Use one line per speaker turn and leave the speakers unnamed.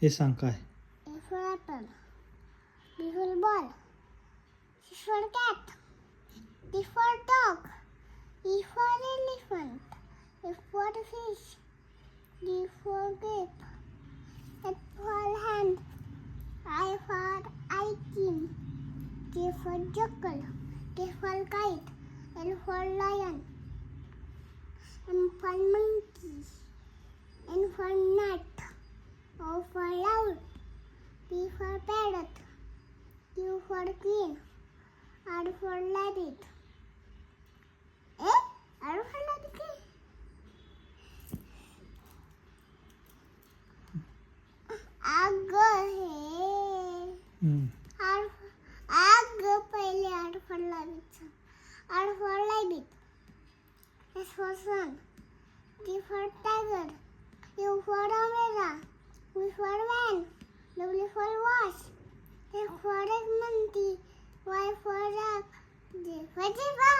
हे सांग काय.
A for apple. B for ball. C for cat. D for dog. E for elephant. F for fish. G for grape. H for hand. I for icing. J for jackal. K for kite. L for lion. M for monkey. N for nut. O for owl. P for parrot. Q for queen. R for rabbit. R for rabbit. आग है आग पहले R for rabbit. R for rabbit. S for sun. T for tiger. U for umbrella. V for van. W for watch. X for monkey. Y for duck. Z for zebra.